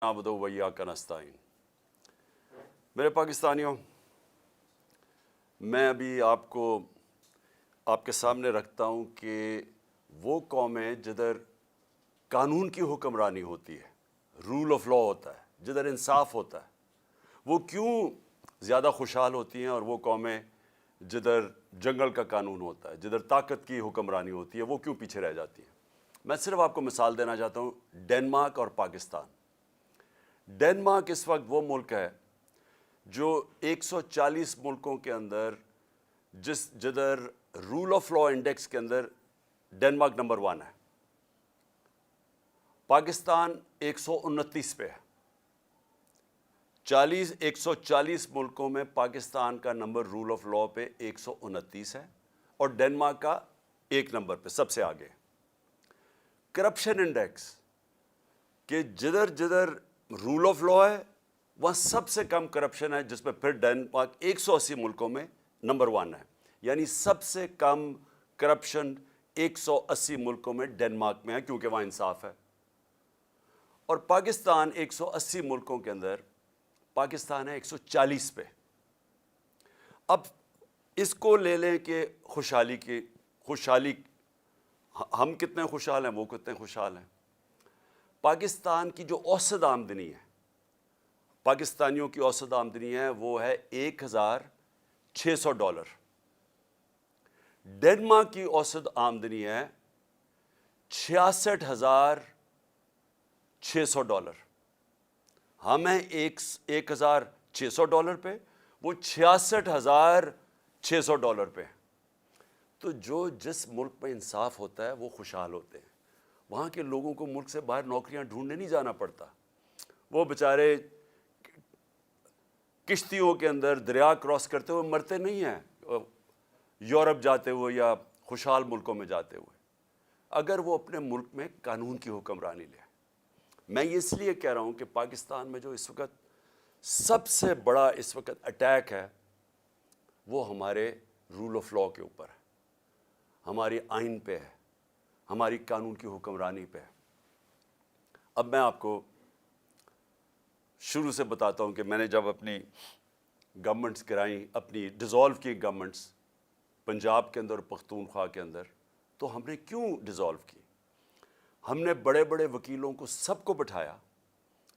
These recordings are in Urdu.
نعبد و ایاک نستعین۔ میرے پاکستانیوں، میں ابھی آپ کو آپ کے سامنے رکھتا ہوں کہ وہ قومیں جدھر قانون کی حکمرانی ہوتی ہے، رول آف لا ہوتا ہے، جدھر انصاف ہوتا ہے، وہ کیوں زیادہ خوشحال ہوتی ہیں، اور وہ قومیں جدھر جنگل کا قانون ہوتا ہے، جدھر طاقت کی حکمرانی ہوتی ہے، وہ کیوں پیچھے رہ جاتی ہیں۔ میں صرف آپ کو مثال دینا چاہتا ہوں، ڈنمارک اور پاکستان۔ ڈنمارک اس وقت وہ ملک ہے جو 140 ملکوں کے اندر جدھر رول آف لا انڈیکس کے اندر ڈنمارک نمبر 1 ہے۔ پاکستان 129 پہ ہے۔ 140 ملکوں میں پاکستان کا نمبر رول آف لا پہ 129 ہے، اور ڈنمارک کا 1 نمبر پہ سب سے آگے۔ کرپشن انڈیکس کہ جدھر جدھر رول آف لا ہے وہاں سب سے کم کرپشن ہے، جس میں پھر ڈنمارک 180 ملکوں میں نمبر 1 ہے، یعنی سب سے کم کرپشن 180 ملکوں میں ڈنمارک میں ہے، کیونکہ وہاں انصاف ہے۔ اور پاکستان 180 ملکوں کے اندر پاکستان ہے 140 پہ۔ اب اس کو لے لیں کہ خوشحالی ہم کتنے خوشحال ہیں، وہ کتنے خوشحال ہیں۔ پاکستان کی جو اوسط آمدنی ہے، پاکستانیوں کی اوسط آمدنی ہے، وہ ہے $1,600۔ ڈنمارک کی اوسط آمدنی ہے $66,600۔ ہم ہیں $1,600 پہ، وہ $66,600 پہ۔ تو جس ملک میں انصاف ہوتا ہے وہ خوشحال ہوتے ہیں۔ وہاں کے لوگوں کو ملک سے باہر نوکریاں ڈھونڈنے نہیں جانا پڑتا، وہ بیچارے کشتیوں کے اندر دریا کراس کرتے ہوئے مرتے نہیں ہیں، یورپ جاتے ہوئے یا خوشحال ملکوں میں جاتے ہوئے، اگر وہ اپنے ملک میں قانون کی حکمرانی لے۔ میں یہ اس لیے کہہ رہا ہوں کہ پاکستان میں جو اس وقت سب سے بڑا اس وقت اٹیک ہے وہ ہمارے رول آف لا کے اوپر ہے، ہماری آئین پہ ہے، ہماری قانون کی حکمرانی پہ ہے۔ اب میں آپ کو شروع سے بتاتا ہوں کہ میں نے جب اپنی گورنمنٹس گرائیں، اپنی ڈیزالو کی گورنمنٹس پنجاب کے اندر اور پختونخوا کے اندر، تو ہم نے کیوں ڈیزالو کی؟ ہم نے بڑے بڑے وکیلوں کو سب کو بٹھایا،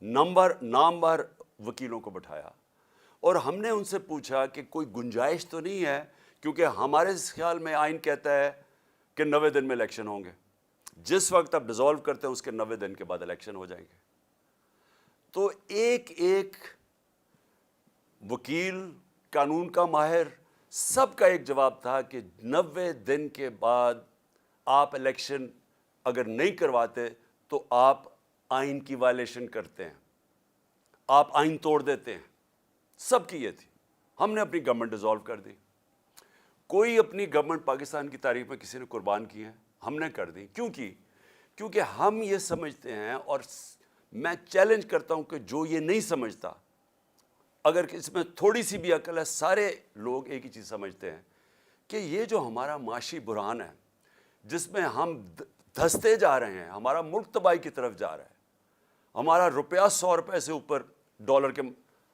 نامور وکیلوں کو بٹھایا، اور ہم نے ان سے پوچھا کہ کوئی گنجائش تو نہیں ہے، کیونکہ ہمارے خیال میں آئین کہتا ہے کہ 90 دن میں الیکشن ہوں گے، جس وقت آپ ڈیزالو کرتے ہیں اس کے 90 دن کے بعد الیکشن ہو جائیں گے۔ تو ایک وکیل، قانون کا ماہر، سب کا ایک جواب تھا کہ 90 دن کے بعد آپ الیکشن اگر نہیں کرواتے تو آپ آئین کی وائلیشن کرتے ہیں، آپ آئین توڑ دیتے ہیں۔ سب کی یہ تھی۔ ہم نے اپنی گورنمنٹ ڈیزالو کر دی۔ کوئی اپنی گورنمنٹ پاکستان کی تاریخ میں کسی نے قربان کی ہیں؟ ہم نے کر دی۔ کیونکہ ہم یہ سمجھتے ہیں، اور میں چیلنج کرتا ہوں کہ جو یہ نہیں سمجھتا، اگر اس میں تھوڑی سی بھی عقل ہے، سارے لوگ ایک ہی چیز سمجھتے ہیں کہ یہ جو ہمارا معاشی بحران ہے، جس میں ہم دھستے جا رہے ہیں، ہمارا ملک تباہی کی طرف جا رہا ہے، ہمارا روپیہ 100 روپے سے اوپر ڈالر کے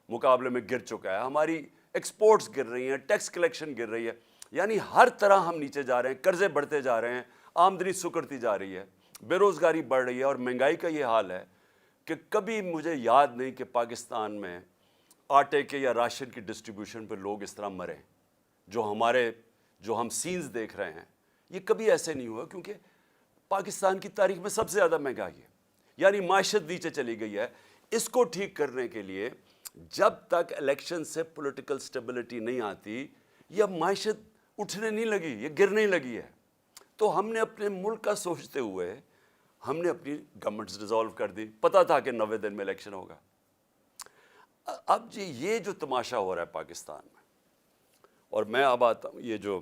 مقابلے میں گر چکا ہے، ہماری ایکسپورٹس گر رہی ہیں، ٹیکس کلیکشن گر رہی ہے، یعنی ہر طرح ہم نیچے جا رہے ہیں، قرضے بڑھتے جا رہے ہیں، آمدنی سکڑتی جا رہی ہے، بے روزگاری بڑھ رہی ہے، اور مہنگائی کا یہ حال ہے کہ کبھی مجھے یاد نہیں کہ پاکستان میں آٹے کے یا راشن کی ڈسٹریبیوشن پہ لوگ اس طرح مرے، جو ہم سینز دیکھ رہے ہیں، یہ کبھی ایسے نہیں ہوا، کیونکہ پاکستان کی تاریخ میں سب سے زیادہ مہنگائی ہے، یعنی معیشت نیچے چلی گئی ہے۔ اس کو ٹھیک کرنے کے لیے جب تک الیکشن سے پولیٹیکل سٹیبلٹی نہیں آتی، یہ معیشت اٹھنے نہیں لگی، یہ گرنے لگی ہے۔ تو ہم نے اپنے ملک کا سوچتے ہوئے ہم نے اپنی گورنمنٹس ڈیزالو کر دی، پتہ تھا کہ 90 دن میں الیکشن ہوگا۔ اب جی یہ جو تماشا ہو رہا ہے پاکستان میں، اور میں اب آتا ہوں، یہ جو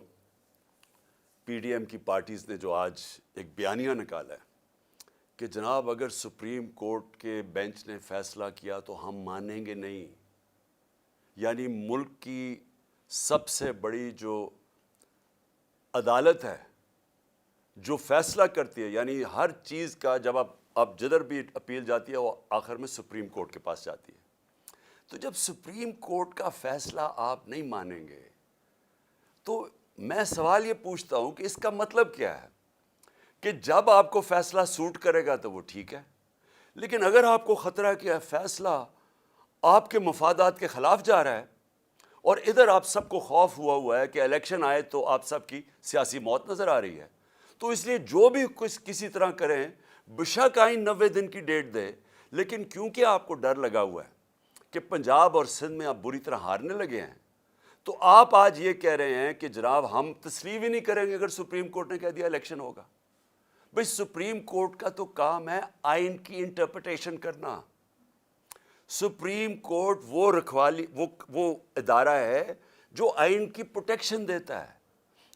پی ڈی ایم کی پارٹیز نے جو آج ایک بیانیہ نکالا ہے کہ جناب اگر سپریم کورٹ کے بینچ نے فیصلہ کیا تو ہم مانیں گے نہیں، یعنی ملک کی سب سے بڑی جو عدالت ہے، جو فیصلہ کرتی ہے، یعنی ہر چیز کا جب آپ اب جدھر بھی اپیل جاتی ہے وہ آخر میں سپریم کورٹ کے پاس جاتی ہے. تو جب سپریم کورٹ کا فیصلہ آپ نہیں مانیں گے تو میں سوال یہ پوچھتا ہوں کہ اس کا مطلب کیا ہے کہ جب آپ کو فیصلہ سوٹ کرے گا تو وہ ٹھیک ہے، لیکن اگر آپ کو خطرہ ہے کہ فیصلہ آپ کے مفادات کے خلاف جا رہا ہے اور ادھر آپ سب کو خوف ہوا ہے کہ الیکشن آئے تو آپ سب کی سیاسی موت نظر آ رہی ہے، تو اس لیے جو بھی کسی طرح کریں بشک آئین 90 دن کی ڈیٹ دے، لیکن کیونکہ آپ کو ڈر لگا ہوا ہے کہ پنجاب اور سندھ میں آپ بری طرح ہارنے لگے ہیں، تو آپ آج یہ کہہ رہے ہیں کہ جناب ہم تسلیم ہی نہیں کریں گے اگر سپریم کورٹ نے کہہ دیا الیکشن ہوگا. بھئی سپریم کورٹ کا تو کام ہے آئین کی انٹرپریٹیشن کرنا. سپریم کورٹ وہ رکھوالی وہ ادارہ ہے جو آئین کی پروٹیکشن دیتا ہے،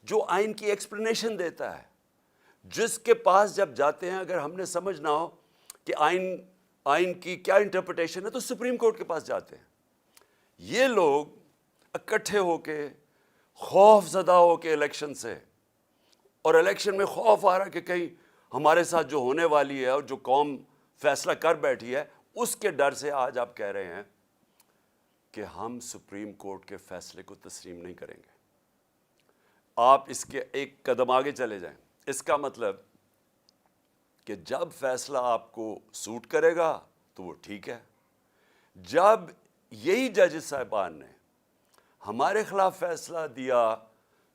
جو آئین کی ایکسپلینیشن دیتا ہے، جس کے پاس جب جاتے ہیں اگر ہم نے سمجھنا ہو کہ آئین کی کیا انٹرپریٹیشن ہے تو سپریم کورٹ کے پاس جاتے ہیں. یہ لوگ اکٹھے ہو کے خوف زدہ ہو کے الیکشن سے، اور الیکشن میں خوف آ رہا کہ کہیں ہمارے ساتھ جو ہونے والی ہے اور جو قوم فیصلہ کر بیٹھی ہے اس کے ڈر سے آج آپ کہہ رہے ہیں کہ ہم سپریم کورٹ کے فیصلے کو تسلیم نہیں کریں گے. آپ اس کے ایک قدم آگے چلے جائیں. اس کا مطلب کہ جب فیصلہ آپ کو سوٹ کرے گا تو وہ ٹھیک ہے. جب یہی ججز صاحبان نے ہمارے خلاف فیصلہ دیا،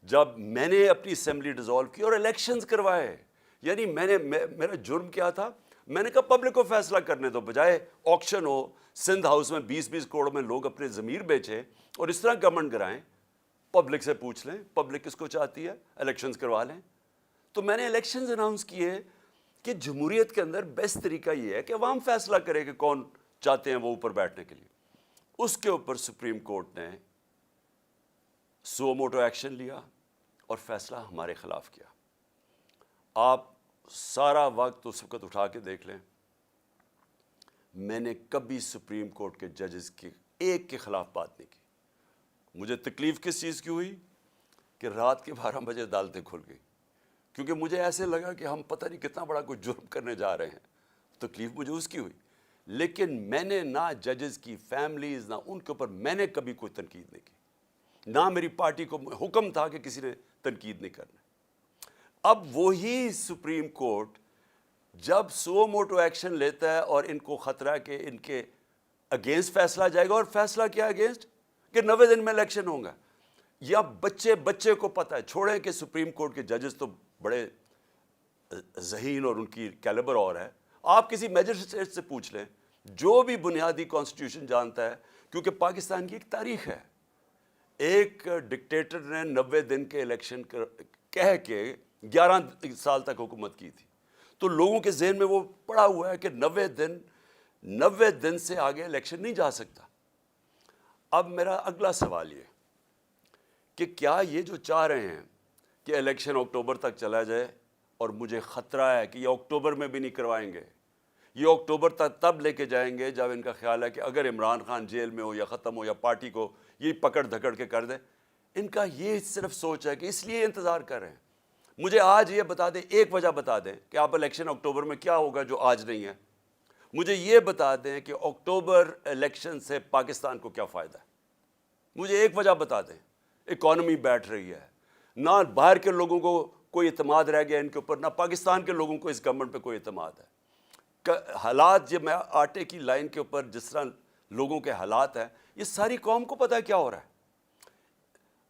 جب میں نے اپنی اسمبلی ڈیزالو کی اور الیکشنز کروائے، یعنی میرا جرم کیا تھا؟ میں نے کہا پبلک کو فیصلہ کرنے دو، بجائے آکشن ہو سندھ ہاؤس میں 20 کروڑ میں لوگ اپنے ضمیر بیچیں اور اس طرح گورنمنٹ کرائیں. پبلک سے پوچھ لیں پبلک کس کو چاہتی ہے، الیکشنز کروا لیں. تو میں نے الیکشنز اناؤنس کیے کہ جمہوریت کے اندر بیسٹ طریقہ یہ ہے کہ عوام فیصلہ کرے کہ کون چاہتے ہیں وہ اوپر بیٹھنے کے لیے. اس کے اوپر سپریم کورٹ نے سو موٹو ایکشن لیا اور فیصلہ ہمارے خلاف کیا. آپ سارا وقت اس وقت اٹھا کے دیکھ لیں، میں نے کبھی سپریم کورٹ کے ججز کے ایک کے خلاف بات نہیں کی. مجھے تکلیف کس چیز کی ہوئی کہ رات کے 12 بجے عدالتیں کھل گئی، کیونکہ مجھے ایسے لگا کہ ہم پتہ نہیں کتنا بڑا کوئی جرم کرنے جا رہے ہیں. تکلیف مجھے اس کی ہوئی، لیکن میں نے نہ ججز کی فیملیز نہ ان کے اوپر میں نے کبھی کوئی تنقید نہیں کی، نہ میری پارٹی کو حکم تھا کہ کسی نے تنقید نہیں کرنا. اب وہی سپریم کورٹ جب سو موٹو ایکشن لیتا ہے اور ان کو خطرہ ہے کہ ان کے اگینسٹ فیصلہ جائے گا، اور فیصلہ کیا اگینسٹ کہ 90 دن میں الیکشن ہوں گا. یا بچے کو پتہ ہے، چھوڑیں کہ سپریم کورٹ کے ججز تو بڑے ذہین اور ان کی کیلیبر اور ہے. آپ کسی میجسٹریٹ سے پوچھ لیں جو بھی بنیادی کانسٹیٹیوشن جانتا ہے، کیونکہ پاکستان کی ایک تاریخ ہے. ایک ڈکٹیٹر نے 90 دن کے الیکشن کہہ کے 11 سال تک حکومت کی تھی، تو لوگوں کے ذہن میں وہ پڑا ہوا ہے کہ 90 دن سے آگے الیکشن نہیں جا سکتا. اب میرا اگلا سوال یہ کہ کیا یہ جو چاہ رہے ہیں کہ الیکشن اکتوبر تک چلا جائے، اور مجھے خطرہ ہے کہ یہ اکتوبر میں بھی نہیں کروائیں گے، یہ اکتوبر تک تب لے کے جائیں گے جب ان کا خیال ہے کہ اگر عمران خان جیل میں ہو یا ختم ہو یا پارٹی کو یہ پکڑ دھکڑ کے کر دیں. ان کا یہ صرف سوچ ہے کہ اس لیے انتظار کر رہے ہیں. مجھے آج یہ بتا دیں، ایک وجہ بتا دیں کہ آپ الیکشن اکتوبر میں کیا ہوگا جو آج نہیں ہے. مجھے یہ بتا دیں کہ اکتوبر الیکشن سے پاکستان کو کیا فائدہ ہے. مجھے ایک وجہ بتا دیں. اکانومی بیٹھ رہی ہے، نہ باہر کے لوگوں کو کوئی اعتماد رہ گیا ان کے اوپر، نہ پاکستان کے لوگوں کو اس گورنمنٹ پہ کوئی اعتماد ہے. حالات جب میں آٹے کی لائن کے اوپر جس طرح لوگوں کے حالات ہیں، یہ ساری قوم کو پتہ ہے کیا ہو رہا ہے.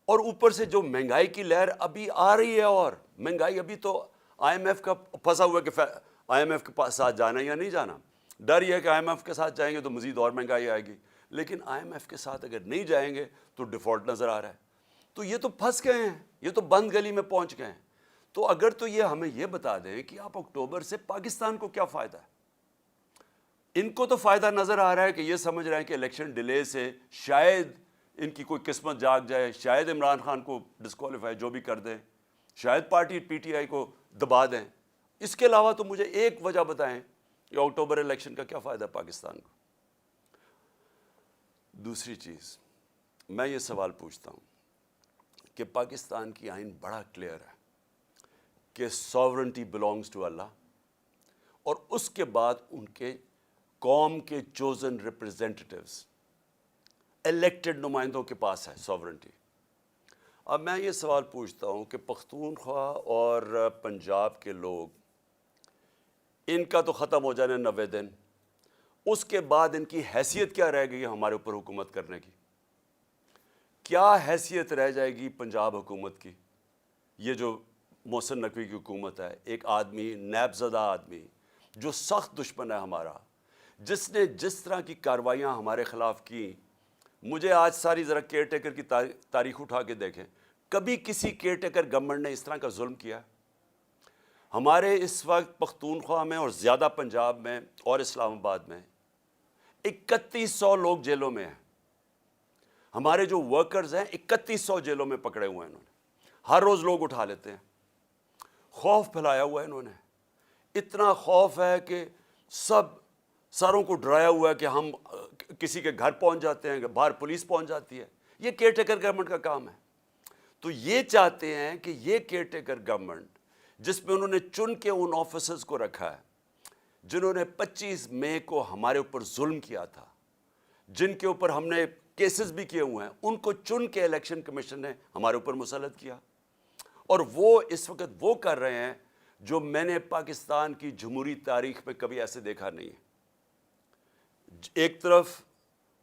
اور اوپر سے جو مہنگائی کی لہر ابھی آ رہی ہے، اور مہنگائی ابھی تو آئی ایم ایف کا پھنسا ہوا ہے کہ آئی ایم ایف کے ساتھ جانا یا نہیں جانا. ڈر یہ ہے کہ آئی ایم ایف کے ساتھ جائیں گے تو مزید اور مہنگائی آئے گی، لیکن آئی ایم ایف کے ساتھ اگر نہیں جائیں گے تو ڈیفالٹ نظر آ رہا ہے. تو یہ تو پھنس گئے ہیں، یہ تو بند گلی میں پہنچ گئے ہیں. تو اگر تو یہ ہمیں یہ بتا دیں کہ آپ اکتوبر سے پاکستان کو کیا فائدہ ہے. ان کو تو فائدہ نظر آ رہا ہے کہ یہ سمجھ رہے ہیں کہ الیکشن ڈیلے سے شاید ان کی کوئی قسمت جاگ جائے، شاید عمران خان کو ڈسکوالیفائی جو بھی کر دیں، شاید پارٹی پی ٹی آئی کو دبا دیں. اس کے علاوہ تو مجھے ایک وجہ بتائیں کہ اکتوبر الیکشن کا کیا فائدہ پاکستان کو. دوسری چیز میں یہ سوال پوچھتا ہوں کہ پاکستان کی آئین بڑا کلیئر ہے کہ ساورنٹی بلانگز ٹو اللہ، اور اس کے بعد ان کے قوم کے چوزن ریپرزینٹیٹیوز، الیکٹڈ نمائندوں کے پاس ہے سوورنٹی۔ اب میں یہ سوال پوچھتا ہوں کہ پختونخوا اور پنجاب کے لوگ، ان کا تو ختم ہو جانا 90 دن، اس کے بعد ان کی حیثیت کیا رہ گئی ہے ہمارے اوپر حکومت کرنے کی؟ کیا حیثیت رہ جائے گی پنجاب حکومت کی؟ یہ جو محسن نقوی کی حکومت ہے، ایک آدمی، نیب زدہ آدمی جو سخت دشمن ہے ہمارا، جس نے جس طرح کی کارروائیاں ہمارے خلاف کی، مجھے آج ساری ذرا کیئر ٹیکر کی تاریخ اٹھا کے دیکھیں، کبھی کسی کیئر ٹیکر گورنمنٹ نے اس طرح کا ظلم کیا؟ ہمارے اس وقت پختونخوا میں اور زیادہ پنجاب میں اور اسلام آباد میں 3100 لوگ جیلوں میں ہیں۔ ہمارے جو ورکرز ہیں 3100 جیلوں میں پکڑے ہوئے ہیں انہوں نے، ہر روز لوگ اٹھا لیتے ہیں۔ خوف پھیلایا ہوا ہے انہوں نے، اتنا خوف ہے کہ سب ساروں کو ڈرایا ہوا ہے کہ ہم کسی کے گھر پہنچ جاتے ہیں، باہر پولیس پہنچ جاتی ہے۔ یہ کیئر ٹیکر گورنمنٹ کا کام ہے۔ تو یہ چاہتے ہیں کہ یہ کیئر ٹیکر گورنمنٹ، جس میں انہوں نے چن کے ان آفیسرز کو رکھا ہے جنہوں نے 25 مئی کو ہمارے اوپر ظلم کیا تھا، جن کے اوپر ہم نے کیسز بھی کیے ہوئے ہیں، ان کو چن کے الیکشن کمیشن نے ہمارے اوپر مسلط کیا، اور وہ اس وقت وہ کر رہے ہیں جو میں نے پاکستان کی جمہوری تاریخ میں کبھی ایسے دیکھا نہیں ہے۔ ایک طرف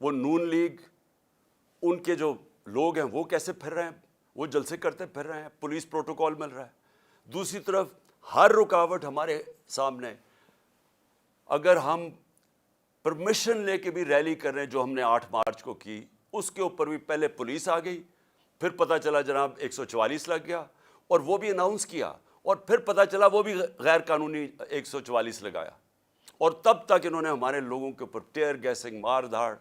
وہ نون لیگ، ان کے جو لوگ ہیں وہ کیسے پھر رہے ہیں، وہ جلسے کرتے پھر رہے ہیں، پولیس پروٹوکول مل رہا ہے۔ دوسری طرف ہر رکاوٹ ہمارے سامنے، اگر ہم پرمیشن لے کے بھی ریلی کر رہے ہیں جو ہم نے 8 مارچ کو کی، اس کے اوپر بھی پہلے پولیس آ گئی، پھر پتہ چلا جناب 144 لگ گیا، اور وہ بھی اناؤنس کیا، اور پھر پتہ چلا وہ بھی غیر قانونی 144 لگایا، اور تب تک انہوں نے ہمارے لوگوں کے اوپر ٹیئر گیسنگ، مار دھاڑ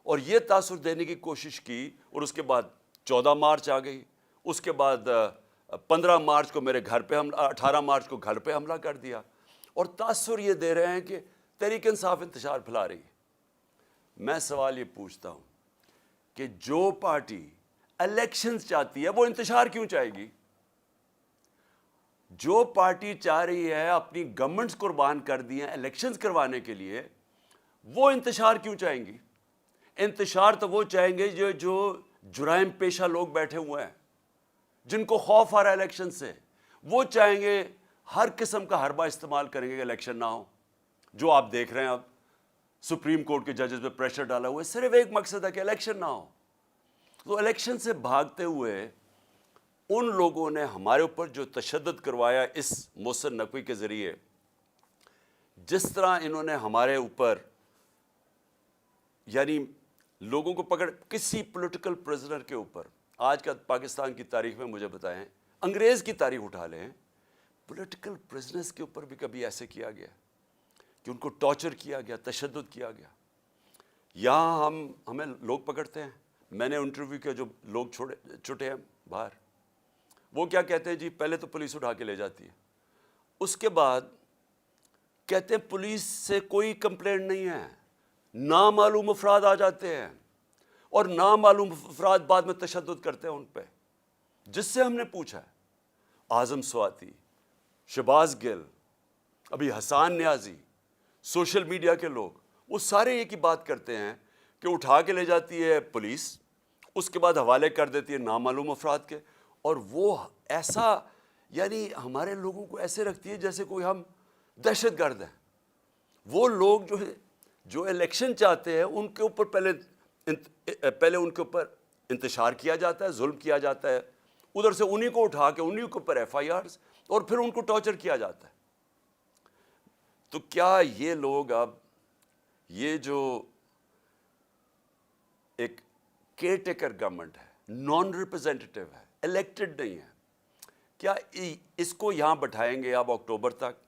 اور یہ تاثر دینے کی کوشش کی، اور اس کے بعد 14 مارچ آ گئی، اس کے بعد 15 مارچ کو میرے گھر پہ حملہ، 18 مارچ کو گھر پہ حملہ کر دیا، اور تاثر یہ دے رہے ہیں کہ تحریک انصاف انتشار پھیلا رہی ہے۔ میں سوال یہ پوچھتا ہوں کہ جو پارٹی الیکشنز چاہتی ہے وہ انتشار کیوں چاہے گی؟ جو پارٹی چاہ رہی ہے اپنی گورنمنٹس قربان کر دی ہیں الیکشنز کروانے کے لیے، وہ انتشار کیوں چاہیں گی؟ انتشار تو وہ چاہیں گے جو جرائم پیشہ لوگ بیٹھے ہوئے ہیں، جن کو خوف آ رہا ہے الیکشن سے، وہ چاہیں گے، ہر قسم کا حربہ استعمال کریں گے کہ الیکشن نہ ہو۔ جو آپ دیکھ رہے ہیں اب سپریم کورٹ کے ججز پہ پریشر ڈالا ہوا ہے، صرف ایک مقصد ہے کہ الیکشن نہ ہو۔ تو الیکشن سے بھاگتے ہوئے ان لوگوں نے ہمارے اوپر جو تشدد کروایا اس محسن نقوی کے ذریعے، جس طرح انہوں نے ہمارے اوپر یعنی لوگوں کو پکڑ، کسی پولیٹیکل پرزنر کے اوپر، آج کا پاکستان کی تاریخ میں مجھے بتائیں، انگریز کی تاریخ اٹھا لیں، پولیٹیکل پرزنرز کے اوپر بھی کبھی ایسے کیا گیا کہ ان کو ٹارچر کیا گیا، تشدد کیا گیا؟ یہاں ہمیں لوگ پکڑتے ہیں، میں نے انٹرویو کیا، جو لوگ چھوٹے ہیں باہر، وہ کیا کہتے ہیں جی، پہلے تو پولیس اٹھا کے لے جاتی ہے، اس کے بعد کہتے ہیں پولیس سے کوئی کمپلینٹ نہیں ہے، نامعلوم افراد آ جاتے ہیں اور نامعلوم افراد بعد میں تشدد کرتے ہیں ان پہ۔ جس سے ہم نے پوچھا ہے، اعظم سواتی، شہباز گل، ابھی حسان نیازی، سوشل میڈیا کے لوگ، وہ سارے ایک ہی بات کرتے ہیں کہ اٹھا کے لے جاتی ہے پولیس، اس کے بعد حوالے کر دیتی ہے نامعلوم افراد کے، اور وہ ایسا یعنی ہمارے لوگوں کو ایسے رکھتی ہے جیسے کوئی ہم دہشت گرد ہیں۔ وہ لوگ جو الیکشن چاہتے ہیں ان کے اوپر پہلے ان کے اوپر انتشار کیا جاتا ہے، ظلم کیا جاتا ہے، ادھر سے انہی کو اٹھا کے انہی کے اوپر FIRs، اور پھر ان کو ٹارچر کیا جاتا ہے۔ تو کیا یہ لوگ اب یہ جو ایک کیئر ٹیکر گورنمنٹ ہے، نان ریپرزینٹیٹیو ہے، الیکٹڈ نہیں ہے، کیا اس کو یہاں بٹھائیں گے اب اکتوبر تک؟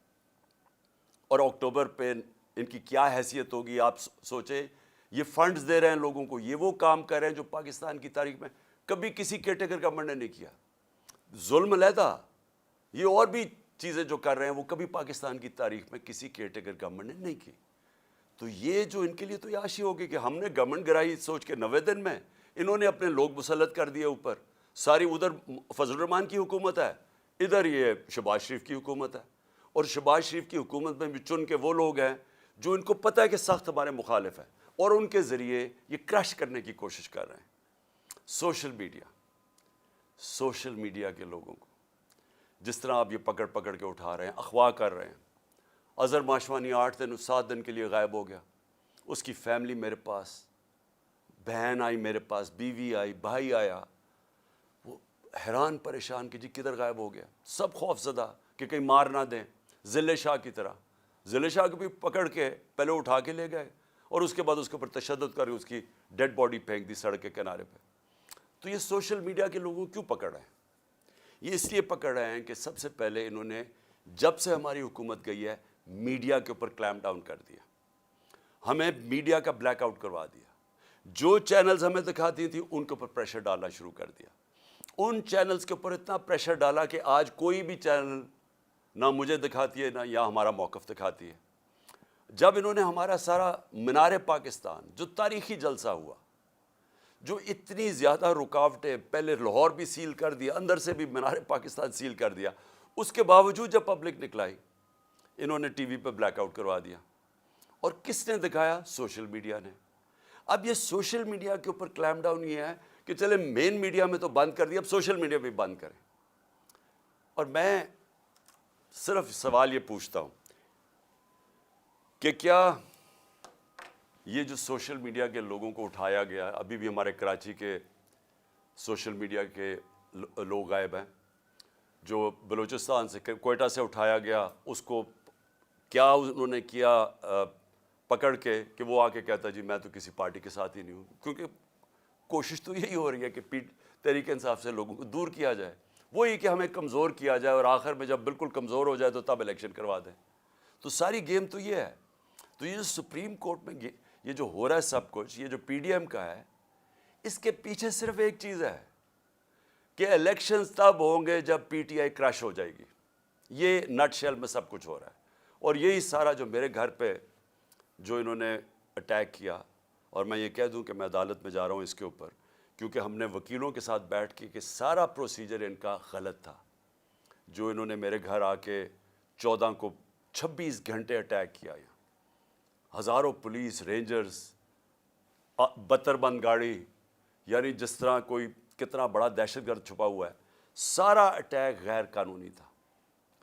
اور اکتوبر پہ ان کی کیا حیثیت ہوگی؟ آپ سوچیں، یہ فنڈز دے رہے ہیں لوگوں کو، یہ وہ کام کر رہے ہیں جو پاکستان کی تاریخ میں کبھی کسی کیئر ٹیکر گورنمنٹ نے نہیں کیا۔ ظلم علیحدہ، یہ اور بھی چیزیں جو کر رہے ہیں وہ کبھی پاکستان کی تاریخ میں کسی کیئر ٹیکر گورنمنٹ نے نہیں کی۔ تو یہ جو ان کے لیے تو عیاشی ہوگی کہ ہم نے گورنمنٹ گرائی سوچ کے 90 دن میں انہوں نے اپنے لوگ مسلط کر دیے اوپر، ساری ادھر فضل الرحمان کی حکومت ہے، ادھر یہ شہباز شریف کی حکومت ہے، اور شہباز شریف کی حکومت میں بھی چن کے وہ لوگ ہیں جو ان کو پتہ ہے کہ سخت ہمارے مخالف ہیں اور ان کے ذریعے یہ کرش کرنے کی کوشش کر رہے ہیں. سوشل میڈیا کے لوگوں کو جس طرح آپ یہ پکڑ پکڑ کے اٹھا رہے ہیں, اغوا کر رہے ہیں. اظہر ماشوانی 8 دن 7 دن کے لیے غائب ہو گیا, اس کی فیملی میرے پاس, بہن آئی میرے پاس, بیوی آئی, بھائی آیا, وہ حیران پریشان کہ جی کدھر غائب ہو گیا. سب خوف زدہ کہ کہیں مار نہ دیں, ضلع شاہ کی طرح. ضلع شاہ کو بھی پکڑ کے پہلے اٹھا کے لے گئے اور اس کے بعد اس کے اوپر تشدد کر اس کی ڈیڈ باڈی پھینک دی سڑک کے کنارے پہ. تو یہ سوشل میڈیا کے لوگوں کو کیوں پکڑ رہے ہیں؟ یہ اس لیے پکڑ رہے ہیں کہ سب سے پہلے انہوں نے جب سے ہماری حکومت گئی ہے میڈیا کے اوپر کلیم ڈاؤن کر دیا, ہمیں میڈیا کا بلیک آؤٹ کروا دیا. جو چینلز ہمیں دکھاتی تھیں ان کے اوپر پریشر ڈالنا شروع کر دیا. ان چینلز کے اوپر اتنا پریشر ڈالا کہ آج کوئی بھی چینل نہ مجھے دکھاتی ہے نہ یا ہمارا موقف دکھاتی ہے. جب انہوں نے ہمارا سارا مینار پاکستان جو تاریخی جلسہ ہوا, جو اتنی زیادہ رکاوٹیں, پہلے لاہور بھی سیل کر دیا, اندر سے بھی مینار پاکستان سیل کر دیا, اس کے باوجود جب پبلک نکلائی انہوں نے ٹی وی پہ بلیک آؤٹ کروا دیا. اور کس نے دکھایا؟ سوشل میڈیا نے. اب یہ سوشل میڈیا کے اوپر کلیم ڈاؤن یہ ہے کہ چلے مین میڈیا میں تو بند کر دیا, اب سوشل میڈیا بھی بند کریں. اور میں صرف سوال یہ پوچھتا ہوں کہ کیا یہ جو سوشل میڈیا کے لوگوں کو اٹھایا گیا, ابھی بھی ہمارے کراچی کے سوشل میڈیا کے لوگ غائب ہیں, جو بلوچستان سے کوئٹہ سے اٹھایا گیا, اس کو کیا انہوں نے کیا پکڑ کے کہ وہ آ کے کہتا جی میں تو کسی پارٹی کے ساتھ ہی نہیں ہوں. کیونکہ کوشش تو یہی ہو رہی ہے کہ تحریک انصاف سے لوگوں کو دور کیا جائے, وہی کہ ہمیں کمزور کیا جائے اور آخر میں جب بالکل کمزور ہو جائے تو تب الیکشن کروا دیں. تو ساری گیم تو یہ ہے. تو یہ جو سپریم کورٹ میں یہ جو ہو رہا ہے سب کچھ, یہ جو پی ڈی ایم کا ہے, اس کے پیچھے صرف ایک چیز ہے کہ الیکشنز تب ہوں گے جب پی ٹی آئی کریش ہو جائے گی. یہ نٹ شیل میں سب کچھ ہو رہا ہے. اور یہی سارا جو میرے گھر پہ جو انہوں نے اٹیک کیا, اور میں یہ کہہ دوں کہ میں عدالت میں جا رہا ہوں اس کے اوپر, کیونکہ ہم نے وکیلوں کے ساتھ بیٹھ کے کہ سارا پروسیجر ان کا غلط تھا. جو انہوں نے میرے گھر آ کے 14 کو 26 گھنٹے اٹیک کیا, ہزاروں پولیس رینجرز, بتر بند گاڑی, یعنی جس طرح کوئی کتنا بڑا دہشت گرد چھپا ہوا ہے, سارا اٹیک غیر قانونی تھا.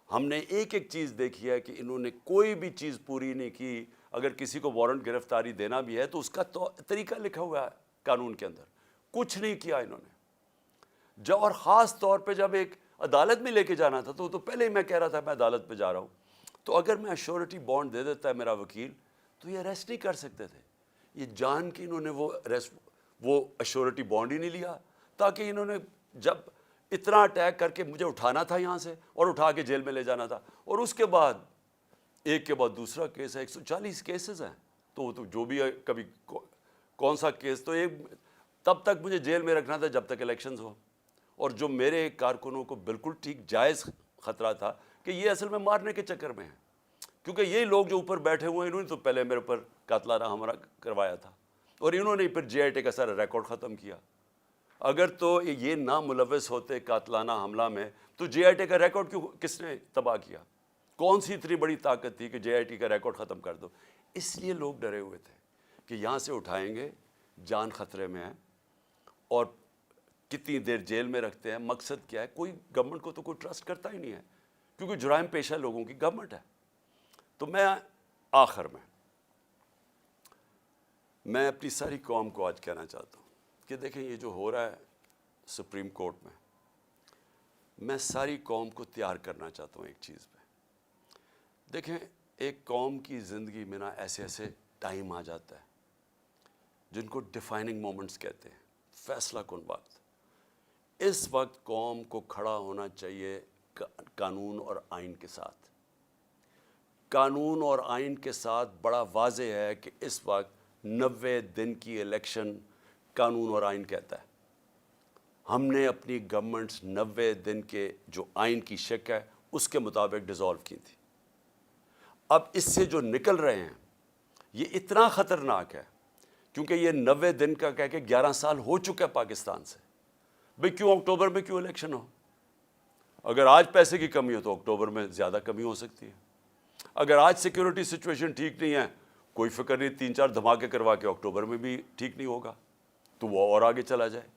ہم نے ایک ایک چیز دیکھی ہے کہ انہوں نے کوئی بھی چیز پوری نہیں کی. اگر کسی کو وارنٹ گرفتاری دینا بھی ہے تو اس کا طریقہ لکھا ہوا ہے قانون کے اندر, کچھ نہیں کیا انہوں نے. اور خاص طور پہ جب ایک عدالت میں لے کے جانا تھا تو پہلے ہی میں کہہ رہا تھا میں عدالت پہ جا رہا ہوں, تو اگر میں ایشورٹی بانڈ دے دیتا ہے میرا وکیل تو یہ اریسٹ نہیں کر سکتے تھے. یہ جان کے انہوں نے وہ ایشورٹی بانڈ ہی نہیں لیا, تاکہ انہوں نے جب اتنا اٹیک کر کے مجھے اٹھانا تھا یہاں سے اور اٹھا کے جیل میں لے جانا تھا, اور اس کے بعد ایک کے بعد دوسرا کیس ہے, 140 کیسز ہیں. تو جو بھی ہے, کبھی کون سا کیس, تو ایک تب تک مجھے جیل میں رکھنا تھا جب تک الیکشنز ہو. اور جو میرے کارکنوں کو بالکل ٹھیک جائز خطرہ تھا کہ یہ اصل میں مارنے کے چکر میں ہیں, کیونکہ یہی لوگ جو اوپر بیٹھے ہوئے ہیں انہوں نے تو پہلے میرے اوپر قاتلانہ حملہ کروایا تھا, اور انہوں نے پھر جے آئی ٹی کا سارا ریکارڈ ختم کیا. اگر تو یہ نہ ملوث ہوتے قاتلانہ حملہ میں تو جے آئی ٹی کا ریکارڈ کس نے تباہ کیا؟ کون سی اتنی بڑی طاقت تھی کہ جے آئی ٹی کا ریکارڈ ختم کر دو؟ اس لیے لوگ ڈرے ہوئے تھے کہ یہاں سے اٹھائیں گے, جان خطرے میں ہے, اور کتنی دیر جیل میں رکھتے ہیں. مقصد کیا ہے؟ کوئی گورنمنٹ کو تو کوئی ٹرسٹ کرتا ہی نہیں ہے, کیونکہ جرائم پیشہ لوگوں کی گورنمنٹ ہے. تو میں آخر میں اپنی ساری قوم کو آج کہنا چاہتا ہوں کہ دیکھیں یہ جو ہو رہا ہے سپریم کورٹ میں ساری قوم کو تیار کرنا چاہتا ہوں ایک چیز پہ. دیکھیں ایک قوم کی زندگی میں نا ایسے ٹائم آ جاتا ہے جن کو ڈیفائننگ مومنٹس کہتے ہیں, فیصلہ کن وقت. اس وقت قوم کو کھڑا ہونا چاہیے قانون اور آئین کے ساتھ. قانون اور آئین کے ساتھ بڑا واضح ہے کہ اس وقت 90 دن کی الیکشن قانون اور آئین کہتا ہے. ہم نے اپنی گورنمنٹس 90 دن کے جو آئین کی شک ہے اس کے مطابق ڈیزالو کی تھی. اب اس سے جو نکل رہے ہیں یہ اتنا خطرناک ہے کیونکہ یہ 90 دن کا کہہ کے 11 سال ہو چکا ہے پاکستان سے. بھئی کیوں اکتوبر میں کیوں الیکشن ہو؟ اگر آج پیسے کی کمی ہو تو اکتوبر میں زیادہ کمی ہو سکتی ہے. اگر آج سیکیورٹی سچویشن ٹھیک نہیں ہے، کوئی فکر نہیں، 3-4 دھماکے کروا کے اکتوبر میں بھی ٹھیک نہیں ہوگا تو وہ اور آگے چلا جائے.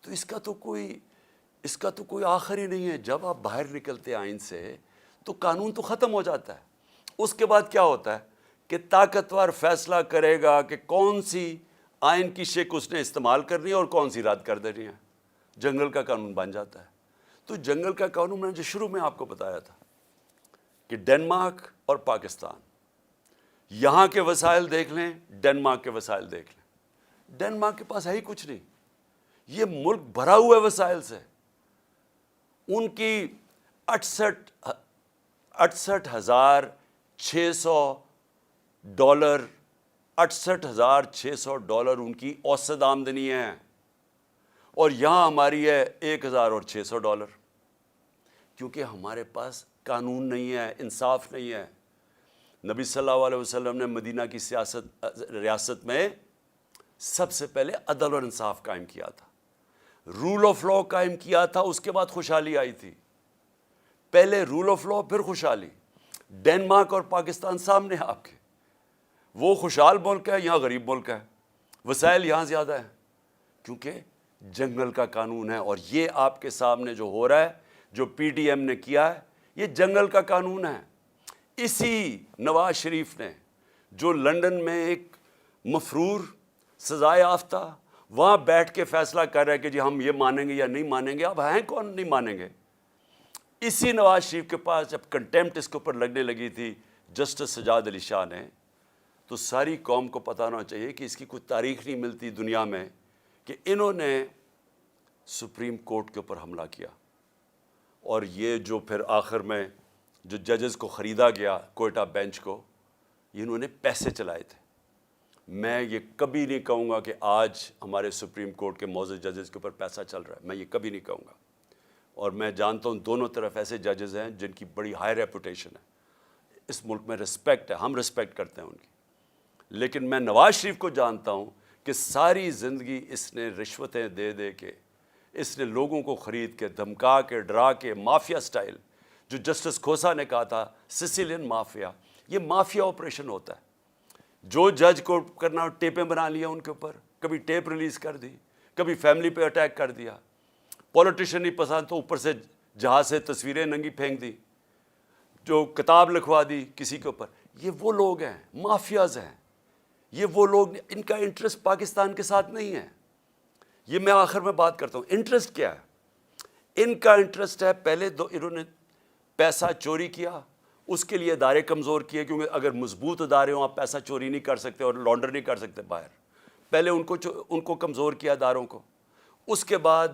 تو اس کا تو کوئی آخر ہی نہیں ہے. جب آپ باہر نکلتے آئین سے تو قانون تو ختم ہو جاتا ہے. اس کے بعد کیا ہوتا ہے کہ طاقتور فیصلہ کرے گا کہ کون سی آئین کی شق اس نے استعمال کرنی ہے اور کون سی رد کر دینی ہے. جنگل کا قانون بن جاتا ہے. تو جنگل کا قانون میں نے جو شروع میں آپ کو بتایا تھا کہ ڈنمارک اور پاکستان، یہاں کے وسائل دیکھ لیں، ڈنمارک کے وسائل دیکھ لیں. ڈنمارک کے پاس ہے ہی کچھ نہیں. یہ ملک بھرا ہوا ہے وسائل سے. ان کی 68,600 ڈالر $68,600 ان کی اوسط آمدنی ہے، اور یہاں ہماری ہے $1,600. کیونکہ ہمارے پاس قانون نہیں ہے، انصاف نہیں ہے. نبی صلی اللہ علیہ وسلم نے مدینہ کی ریاست میں سب سے پہلے عدل اور انصاف قائم کیا تھا، رول آف لا قائم کیا تھا. اس کے بعد خوشحالی آئی تھی. پہلے رول آف لا پھر خوشحالی. ڈنمارک اور پاکستان سامنے ہیں آپ کے. وہ خوشحال ملک ہے، یہاں غریب ملک ہے. وسائل یہاں زیادہ ہیں کیونکہ جنگل کا قانون ہے. اور یہ آپ کے سامنے جو ہو رہا ہے، جو پی ڈی ایم نے کیا ہے، یہ جنگل کا قانون ہے. اسی نواز شریف نے جو لندن میں ایک مفرور سزائے یافتہ وہاں بیٹھ کے فیصلہ کر رہا ہے کہ جی ہم یہ مانیں گے یا نہیں مانیں گے. اب ہیں کون نہیں مانیں گے؟ اسی نواز شریف کے پاس جب کنٹیمپٹ اس کے اوپر لگنے لگی تھی جسٹس سجاد علی شاہ نے، تو ساری قوم کو پتہ ہونا چاہیے کہ اس کی کوئی تاریخ نہیں ملتی دنیا میں کہ انہوں نے سپریم کورٹ کے اوپر حملہ کیا. اور یہ جو پھر آخر میں جو ججز کو خریدا گیا کوئٹہ بینچ کو، انہوں نے پیسے چلائے تھے. میں یہ کبھی نہیں کہوں گا کہ آج ہمارے سپریم کورٹ کے معزز ججز کے اوپر پیسہ چل رہا ہے. میں یہ کبھی نہیں کہوں گا. اور میں جانتا ہوں دونوں طرف ایسے ججز ہیں جن کی بڑی ہائی ریپوٹیشن ہے. اس ملک میں رسپیکٹ ہے، ہم رسپیکٹ کرتے ہیں ان کی. لیکن میں نواز شریف کو جانتا ہوں کہ ساری زندگی اس نے رشوتیں دے دے کے، اس نے لوگوں کو خرید کے، دھمکا کے، ڈرا کے، مافیا سٹائل، جو جسٹس کھوسا نے کہا تھا سسیلین مافیا، یہ مافیا آپریشن ہوتا ہے. جو جج کو کرنا ٹیپیں بنا لیا ان کے اوپر، کبھی ٹیپ ریلیز کر دی، کبھی فیملی پہ اٹیک کر دیا. پولیٹیشین نہیں پسند تو اوپر سے جہاز سے تصویریں ننگی پھینک دی، جو کتاب لکھوا دی کسی کے اوپر. یہ وہ لوگ ہیں، مافیاز ہیں. یہ وہ لوگ، ان کا انٹرسٹ پاکستان کے ساتھ نہیں ہے. یہ میں آخر میں بات کرتا ہوں انٹرسٹ کیا ہے. ان کا انٹرسٹ ہے، پہلے انہوں نے پیسہ چوری کیا، اس کے لیے ادارے کمزور کیے، کیونکہ اگر مضبوط ادارے ہوں آپ پیسہ چوری نہیں کر سکتے اور لانڈر نہیں کر سکتے باہر. پہلے ان کو کمزور کیا اداروں کو. اس کے بعد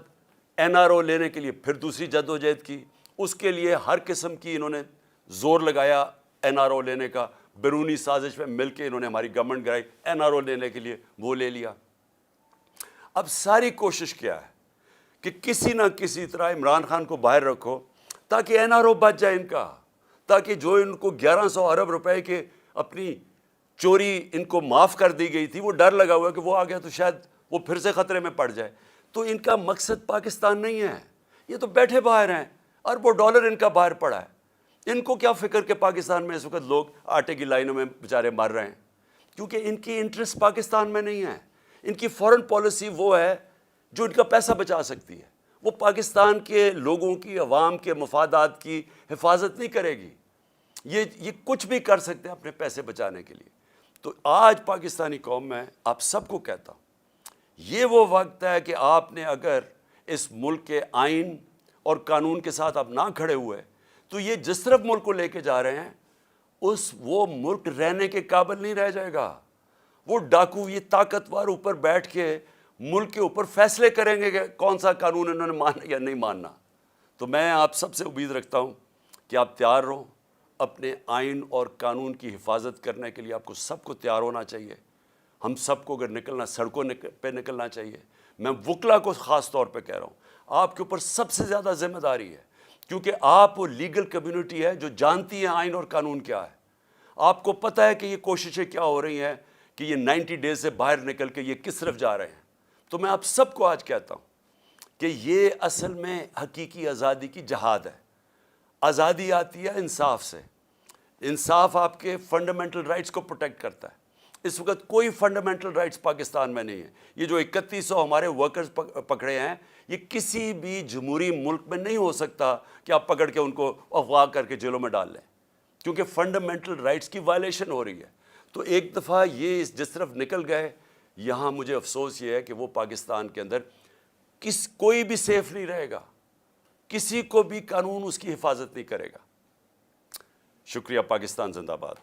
این آر او لینے کے لیے پھر دوسری جدوجہد کی. اس کے لیے ہر قسم کی انہوں نے زور لگایا این آر او لینے کا. بیرونی سازش میں مل کے انہوں نے ہماری گورنمنٹ گرائی این آر او لینے کے لیے، وہ لے لیا. اب ساری کوشش کیا ہے کہ کسی نہ کسی طرح عمران خان کو باہر رکھو تاکہ این آر او بچ جائے ان کا، تاکہ جو ان کو 1100 ارب روپے کے اپنی چوری ان کو معاف کر دی گئی تھی، وہ ڈر لگا ہوا کہ وہ آ گیا تو شاید وہ پھر سے خطرے میں پڑ جائے. تو ان کا مقصد پاکستان نہیں ہے. یہ تو بیٹھے باہر ہیں، اربوں ڈالر ان کا باہر پڑا ہے. ان کو کیا فکر کہ پاکستان میں اس وقت لوگ آٹے کی لائنوں میں بیچارے مر رہے ہیں، کیونکہ ان کی انٹرسٹ پاکستان میں نہیں ہے. ان کی فورن پالیسی وہ ہے جو ان کا پیسہ بچا سکتی ہے. وہ پاکستان کے لوگوں کی، عوام کے مفادات کی حفاظت نہیں کرے گی. یہ کچھ بھی کر سکتے ہیں اپنے پیسے بچانے کے لیے. تو آج پاکستانی قوم میں آپ سب کو کہتا ہوں، یہ وہ وقت ہے کہ آپ نے اگر اس ملک کے آئین اور قانون کے ساتھ آپ نہ کھڑے ہوئے تو یہ جس طرف ملک کو لے کے جا رہے ہیں وہ ملک رہنے کے قابل نہیں رہ جائے گا. وہ ڈاکو، یہ طاقتور اوپر بیٹھ کے ملک کے اوپر فیصلے کریں گے کہ کون سا قانون انہوں نے ماننا یا نہیں ماننا. تو میں آپ سب سے امید رکھتا ہوں کہ آپ تیار رہو. اپنے آئین اور قانون کی حفاظت کرنے کے لیے آپ کو سب کو تیار ہونا چاہیے. ہم سب کو اگر نکلنا، سڑکوں پہ نکلنا چاہیے. میں وکلا کو خاص طور پہ کہہ رہا ہوں، آپ کے اوپر سب سے زیادہ ذمہ داری ہے، کیونکہ آپ وہ لیگل کمیونٹی ہے جو جانتی ہے آئین اور قانون کیا ہے. آپ کو پتہ ہے کہ یہ کوششیں کیا ہو رہی ہیں کہ یہ 90 ڈیز سے باہر نکل کے یہ کس طرف جا رہے ہیں. تو میں آپ سب کو آج کہتا ہوں کہ یہ اصل میں حقیقی آزادی کی جہاد ہے. آزادی آتی ہے انصاف سے. انصاف آپ کے فنڈامنٹل رائٹس کو پروٹیکٹ کرتا ہے. اس وقت کوئی فنڈامنٹل رائٹس پاکستان میں نہیں ہے. یہ جو 3100 ہمارے ورکرز پکڑے ہیں یہ کسی بھی جمہوری ملک میں نہیں ہو سکتا کہ آپ پکڑ کے ان کو اغوا کر کے جیلوں میں ڈال لیں, کیونکہ فنڈامنٹل رائٹس کی وائلیشن ہو رہی ہے. تو ایک دفعہ یہ جس طرف نکل گئے, یہاں مجھے افسوس یہ ہے کہ وہ پاکستان کے اندر کوئی بھی سیف نہیں رہے گا, کسی کو بھی قانون اس کی حفاظت نہیں کرے گا. شکریہ. پاکستان زندہ باد.